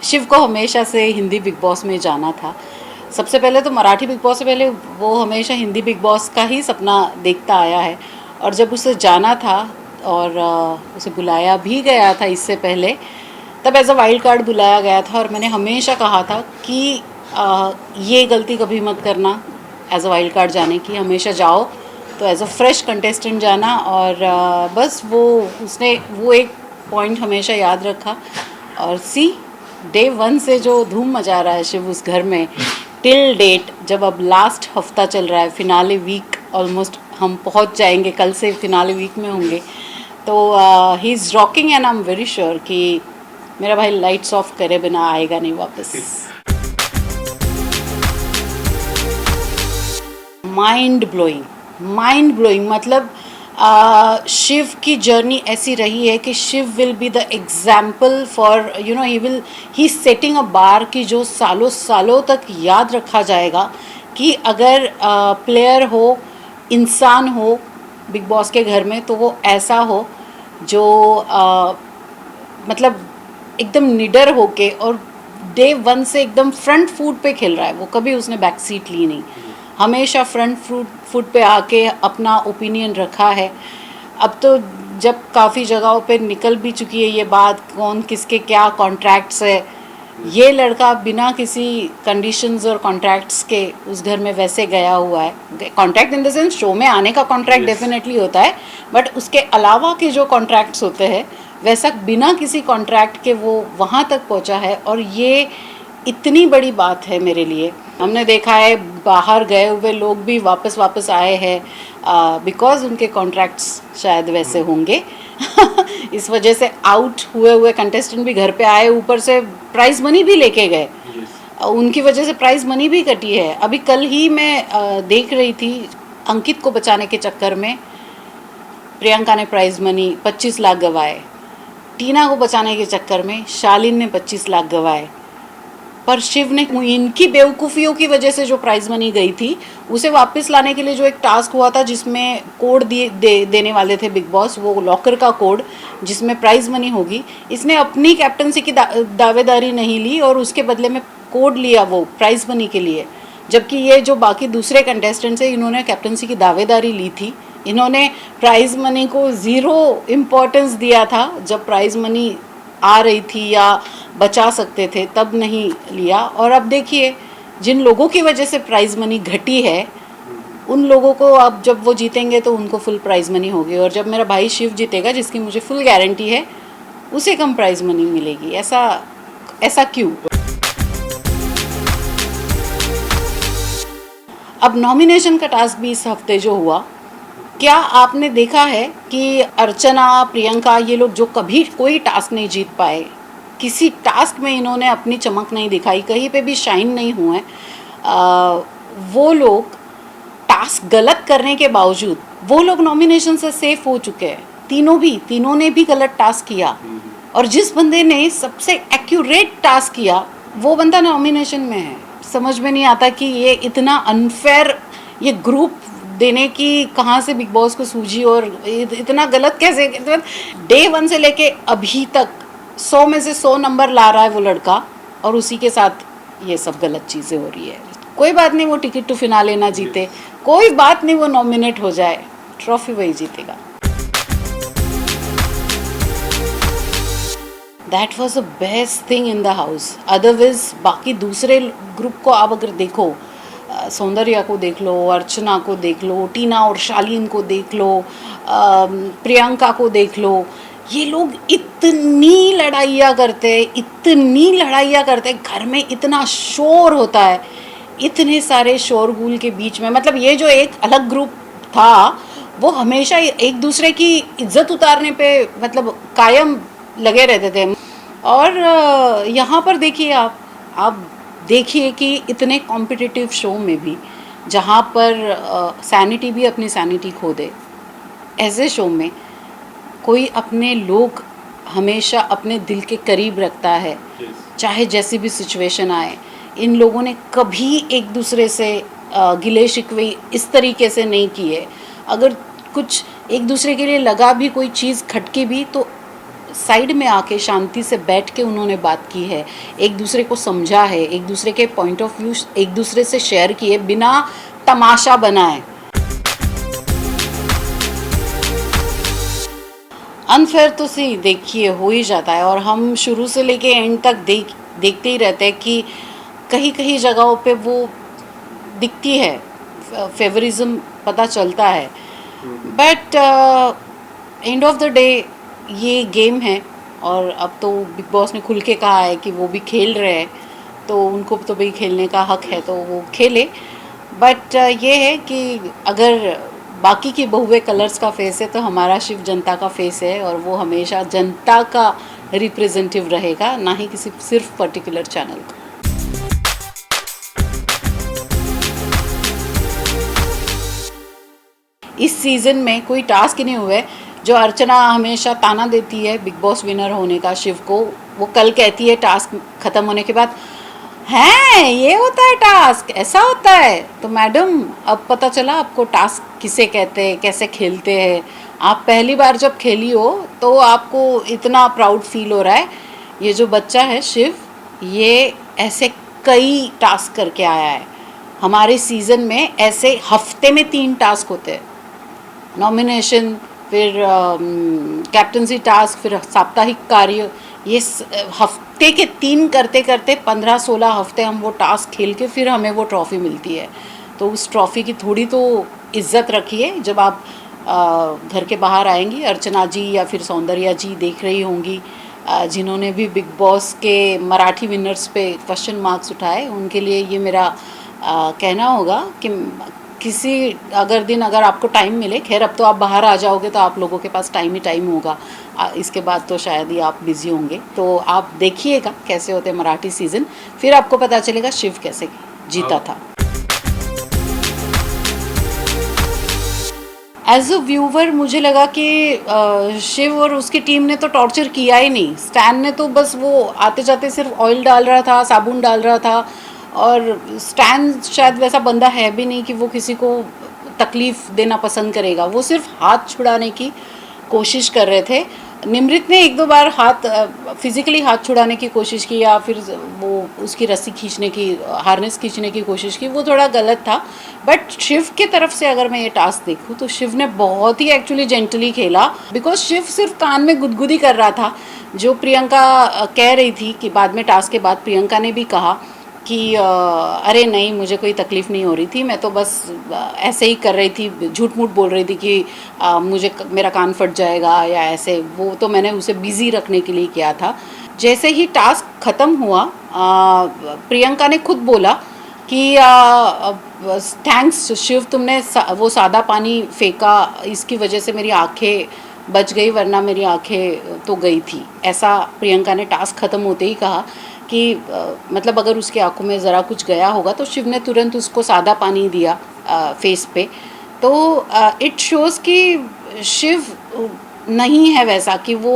शिव को हमेशा से हिंदी बिग बॉस में जाना था। सबसे पहले तो मराठी बिग बॉस से पहले वो हमेशा हिंदी बिग बॉस का ही सपना देखता आया है, और जब उसे जाना था और उसे बुलाया भी गया था इससे पहले, तब एज अ वाइल्ड कार्ड बुलाया गया था। और मैंने हमेशा कहा था कि ये गलती कभी मत करना एज अ वाइल्ड कार्ड जाने की, हमेशा जाओ तो एज अ फ्रेश कंटेस्टेंट जाना। और बस उसने वो एक पॉइंट हमेशा याद रखा। और डे वन से जो धूम मचा रहा है शिव उस घर में, टिल डेट, जब अब लास्ट हफ्ता चल रहा है, फिनाले वीक ऑलमोस्ट हम पहुंच जाएंगे, कल से फिनाले वीक में होंगे, तो he is rocking and I am very sure कि मेरा भाई लाइट्स ऑफ करे बिना आएगा नहीं वापस। माइंड ब्लोइंग मतलब शिव की जर्नी ऐसी रही है कि Shiv will be the example for he setting a bar की जो सालों सालों तक याद रखा जाएगा कि अगर प्लेयर हो, इंसान हो बिग बॉस के घर में, तो वो ऐसा हो जो मतलब एकदम निडर होके और डे वन से एकदम फ्रंट फुट पे खेल रहा है। वो कभी उसने बैक सीट ली नहीं, हमेशा फ्रंट फुट पे आके अपना ओपिनियन रखा है। अब तो जब काफ़ी जगहों पे निकल भी चुकी है ये बात, कौन किसके क्या कॉन्ट्रैक्ट्स है, ये लड़का बिना किसी कंडीशंस और कॉन्ट्रैक्ट्स के उस घर में वैसे गया हुआ है। Contract in the sense show में आने का कॉन्ट्रैक्ट डेफिनेटली होता है, बट उसके अलावा के जो कॉन्ट्रैक्ट्स होते हैं वैसा बिना किसी कॉन्ट्रैक्ट के वो वहाँ तक पहुँचा है। और ये इतनी बड़ी बात है मेरे लिए। हमने देखा है बाहर गए हुए लोग भी वापस आए हैं बिकॉज उनके कॉन्ट्रैक्ट्स शायद वैसे होंगे इस वजह से आउट हुए कंटेस्टेंट भी घर पे आए, ऊपर से प्राइज मनी भी लेके गए। उनकी वजह से प्राइज मनी भी कटी है। अभी कल ही मैं देख रही थी, अंकित को बचाने के चक्कर में प्रियंका ने प्राइज मनी 25 लाख गंवाए, टीना को बचाने के चक्कर में शालीन ने 25 लाख गंवाए, पर शिव ने इनकी बेवकूफ़ियों की वजह से जो प्राइज मनी गई थी उसे वापस लाने के लिए जो एक टास्क हुआ था जिसमें कोड देने वाले थे बिग बॉस, वो लॉकर का कोड जिसमें प्राइज मनी होगी, इसने अपनी कैप्टनसी की दावेदारी नहीं ली और उसके बदले में कोड लिया वो प्राइज मनी के लिए। जबकि ये जो बाकी दूसरे कंटेस्टेंट्स हैं इन्होंने कैप्टनसी की दावेदारी ली थी, इन्होंने प्राइज मनी को ज़ीरो इम्पोर्टेंस दिया था जब प्राइज मनी आ रही थी या बचा सकते थे, तब नहीं लिया। और अब देखिए जिन लोगों की वजह से प्राइज मनी घटी है उन लोगों को अब जब वो जीतेंगे तो उनको फुल प्राइज मनी होगी, और जब मेरा भाई शिव जीतेगा जिसकी मुझे फुल गारंटी है उसे कम प्राइज मनी मिलेगी। ऐसा क्यों? अब नॉमिनेशन का टास्क भी इस हफ्ते जो हुआ, क्या आपने देखा है कि अर्चना, प्रियंका, ये लोग जो कभी कोई टास्क नहीं जीत पाए, किसी टास्क में इन्होंने अपनी चमक नहीं दिखाई, कहीं पे भी शाइन नहीं हुए, वो लोग टास्क गलत करने के बावजूद वो लोग नॉमिनेशन से सेफ हो चुके हैं। तीनों ने भी गलत टास्क किया, और जिस बंदे ने सबसे एक्यूरेट टास्क किया वो बंदा नॉमिनेशन में है। समझ में नहीं आता कि ये इतना अनफेयर ये ग्रुप देने की कहाँ से बिग बॉस को सूझी, और इतना गलत कैसे। डे वन से लेके अभी तक 100 में से 100 नंबर ला रहा है वो लड़का, और उसी के साथ ये सब गलत चीज़ें हो रही है। कोई बात नहीं वो टिकट टू फिनाले ना जीते, कोई बात नहीं वो नॉमिनेट हो जाए, ट्रॉफी वही जीतेगा। That was the best thing in the house. Otherwise बाकी दूसरे ग्रुप को आप अगर देखो, सौंदर्या को देख लो, अर्चना को देख लो, टीना और शालीन को देख लो, प्रियंका को देख लो, ये लोग इतनी लड़ाइयाँ करते हैं, घर में इतना शोर होता है, इतने सारे शोरगुल के बीच में, मतलब ये जो एक अलग ग्रुप था वो हमेशा एक दूसरे की इज्जत उतारने पे मतलब कायम लगे रहते थे। और यहाँ पर देखिए आप देखिए कि इतने कॉम्पिटिटिव शो में भी जहाँ पर सैनिटी भी अपनी सैनिटी खो दे, ऐसे शो में कोई अपने लोग हमेशा अपने दिल के करीब रखता है, चाहे जैसी भी सिचुएशन आए। इन लोगों ने कभी एक दूसरे से गिले शिकवे इस तरीके से नहीं किए। अगर कुछ एक दूसरे के लिए लगा भी, कोई चीज़ खटकी भी, तो साइड में आके शांति से बैठ के उन्होंने बात की है, एक दूसरे को समझा है, एक दूसरे के पॉइंट ऑफ व्यू एक दूसरे से शेयर किए बिना तमाशा बनाए। अनफेयर तो सी देखिए हो ही जाता है, और हम शुरू से लेके एंड तक देखते ही रहते हैं कि कहीं कहीं जगहों पे वो दिखती है, फेवरिज्म पता चलता है। But end of the day ये गेम है, और अब तो बिग बॉस ने खुल के कहा है कि वो भी खेल रहे हैं, तो उनको तो भाई खेलने का हक है तो वो खेले। बट ये है कि अगर बाकी की बहुए कलर्स का फेस है तो हमारा शिव जनता का फेस है, और वो हमेशा जनता का रिप्रेजेंटेटिव रहेगा, ना ही किसी सिर्फ पर्टिकुलर चैनल का। इस सीज़न में कोई टास्क ही नहीं हुए। जो अर्चना हमेशा ताना देती है बिग बॉस विनर होने का शिव को, वो कल कहती है टास्क ख़त्म होने के बाद, हैं ये होता है टास्क, ऐसा होता है। तो मैडम अब पता चला आपको टास्क किसे कहते हैं, कैसे खेलते हैं। आप पहली बार जब खेली हो तो आपको इतना प्राउड फील हो रहा है। ये जो बच्चा है शिव, ये ऐसे कई टास्क करके आया है। हमारे सीज़न में ऐसे हफ्ते में 3 टास्क होते हैं, नॉमिनेशन, फिर कैप्टनसी टास्क, फिर साप्ताहिक कार्य। ये हफ्ते के 3 करते करते 15-16 हफ्ते हम वो टास्क खेल के फिर हमें वो ट्रॉफ़ी मिलती है। तो उस ट्रॉफ़ी की थोड़ी तो इज्जत रखिए। जब आप घर के बाहर आएंगी, अर्चना जी या फिर सौंदर्या जी देख रही होंगी, जिन्होंने भी बिग बॉस के मराठी विनर्स पे क्वेश्चन मार्क्स उठाए, उनके लिए ये मेरा कहना होगा कि किसी अगर आपको टाइम मिले, खैर अब तो आप बाहर आ जाओगे तो आप लोगों के पास टाइम ही टाइम होगा, इसके बाद तो शायद ही आप बिज़ी होंगे, तो आप देखिएगा कैसे होते मराठी सीज़न, फिर आपको पता चलेगा शिव कैसे जीता था। एज अ व्यूवर मुझे लगा कि शिव और उसकी टीम ने तो टॉर्चर किया ही नहीं। स्टैन ने तो बस वो आते जाते सिर्फ ऑयल डाल रहा था, साबुन डाल रहा था, और स्टैन शायद वैसा बंदा है भी नहीं कि वो किसी को तकलीफ़ देना पसंद करेगा। वो सिर्फ हाथ छुड़ाने की कोशिश कर रहे थे। निमृत ने 1-2 बार हाथ फिज़िकली हाथ छुड़ाने की कोशिश की, या फिर वो उसकी रस्सी खींचने की, हार्नेस खींचने की कोशिश की, वो थोड़ा गलत था। बट शिव की तरफ से अगर मैं ये टास्क देखूँ तो शिव ने बहुत ही एक्चुअली जेंटली खेला, बिकॉज शिव सिर्फ कान में गुदगुदी कर रहा था। जो प्रियंका कह रही थी कि बाद में टास्क के बाद प्रियंका ने भी कहा कि अरे नहीं मुझे कोई तकलीफ़ नहीं हो रही थी, मैं तो बस ऐसे ही कर रही थी, झूठ मूठ बोल रही थी कि मेरा कान फट जाएगा या ऐसे, वो तो मैंने उसे बिज़ी रखने के लिए किया था। जैसे ही टास्क ख़त्म हुआ, प्रियंका ने खुद बोला कि थैंक्स शिव, तुमने वो सादा पानी फेंका, इसकी वजह से मेरी आँखें बच गई, वरना मेरी आँखें तो गई थी। ऐसा प्रियंका ने टास्क ख़त्म होते ही कहा कि मतलब अगर उसकी आंखों में ज़रा कुछ गया होगा तो शिव ने तुरंत उसको सादा पानी दिया फेस पे। तो इट शोज़ कि शिव नहीं है वैसा कि वो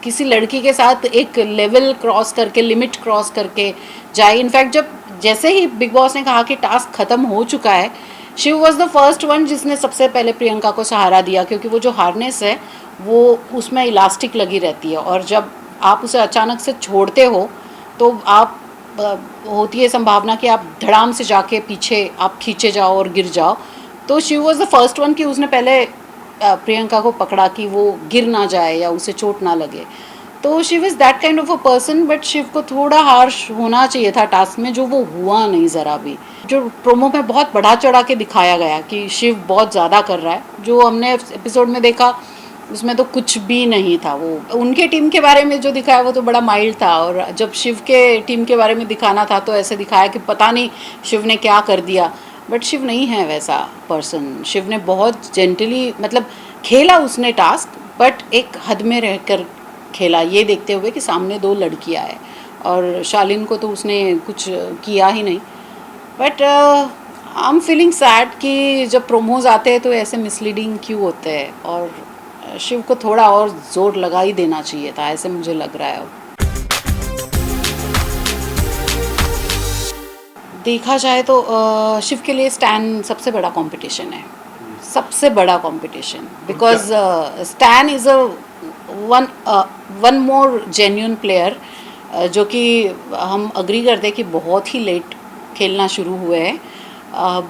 किसी लड़की के साथ एक लेवल क्रॉस करके, लिमिट क्रॉस करके जाए। इनफैक्ट जैसे ही बिग बॉस ने कहा कि टास्क ख़त्म हो चुका है, Shiv was the first one जिसने सबसे पहले प्रियंका को सहारा दिया, क्योंकि वो जो हार्नेस है वो उसमें इलास्टिक लगी रहती है, और जब आप उसे अचानक से छोड़ते हो तो आप होती है संभावना कि आप धड़ाम से जाके पीछे आप खींचे जाओ और गिर जाओ। तो Shiv was the first one कि उसने पहले प्रियंका को पकड़ा कि वो गिर ना जाए या उसे चोट ना लगे। तो Shiv is that kind of a person. But Shiv को थोड़ा हार्श होना चाहिए था टास्क में, जो वो हुआ नहीं ज़रा भी। जो प्रोमो में बहुत बढ़ा चढ़ा के दिखाया गया कि शिव बहुत ज़्यादा कर रहा है, जो हमने एपिसोड में देखा उसमें तो कुछ भी नहीं था। वो उनके टीम के बारे में जो दिखाया वो तो बड़ा माइल्ड था, और जब शिव के टीम के बारे में दिखाना था तो ऐसे दिखाया कि पता नहीं शिव ने क्या कर दिया। बट शिव नहीं है वैसा पर्सन। शिव ने बहुत जेंटली मतलब खेला उसने टास्क, बट एक हद में रहकर खेला, ये देखते हुए कि सामने 2 लड़कियां हैं, और शालीन को तो उसने कुछ किया ही नहीं। But I am feeling sad कि जब प्रोमोज आते हैं तो ऐसे मिसलीडिंग क्यों होते हैं, और शिव को थोड़ा और जोर लगा ही देना चाहिए था, ऐसे मुझे लग रहा है। देखा जाए तो शिव के लिए स्टैन सबसे बड़ा कंपटीशन है। सबसे बड़ा competition, because stand is a one more genuine player, जो कि हम अग्री करते हैं कि बहुत ही लेट खेलना शुरू हुए हैं,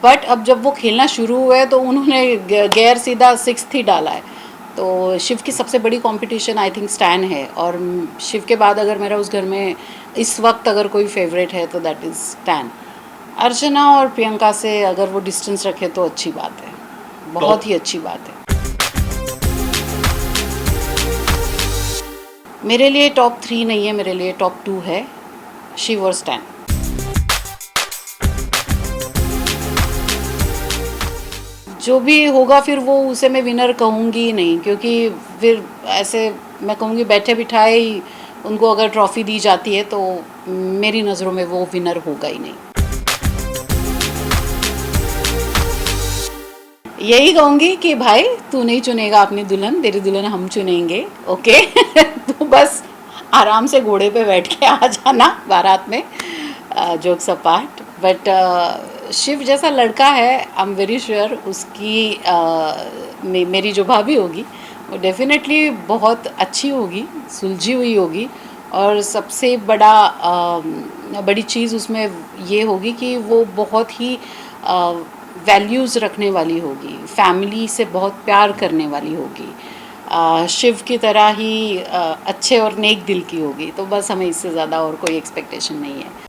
बट अब जब वो खेलना शुरू हुए तो उन्होंने गैर सीधा 6th ही डाला है। तो शिव की सबसे बड़ी कंपटीशन आई थिंक स्टैन है, और शिव के बाद अगर मेरा उस घर में इस वक्त अगर कोई फेवरेट है तो दैट इज़ स्टैन। अर्चना और प्रियंका से अगर वो डिस्टेंस रखे तो अच्छी बात है, बहुत ही अच्छी बात है। मेरे लिए टॉप 3 नहीं है, मेरे लिए टॉप 2 है, शिव और स्टैन। जो भी होगा फिर वो उसे मैं विनर कहूँगी ही नहीं, क्योंकि फिर ऐसे मैं कहूँगी बैठे बिठाए ही उनको अगर ट्रॉफ़ी दी जाती है तो मेरी नज़रों में वो विनर होगा ही नहीं। यही कहूँगी कि भाई तू नहीं चुनेगा अपनी दुल्हन, तेरी दुल्हन हम चुनेंगे, ओके। तो बस आराम से घोड़े पे बैठ के आ जाना बारात में, जोक्स अपार्ट। बट शिव जैसा लड़का है, आई एम वेरी श्योर उसकी मेरी जो भाभी होगी वो डेफिनेटली बहुत अच्छी होगी, सुलझी हुई होगी, और सबसे बड़ी चीज़ उसमें ये होगी कि वो बहुत ही वैल्यूज़ रखने वाली होगी, फैमिली से बहुत प्यार करने वाली होगी, शिव की तरह ही अच्छे और नेक दिल की होगी। तो बस हमें इससे ज़्यादा और कोई एक्सपेक्टेशन नहीं है।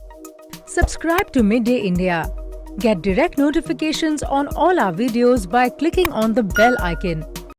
Subscribe to Midday India. Get direct notifications on all our videos by clicking on the bell icon.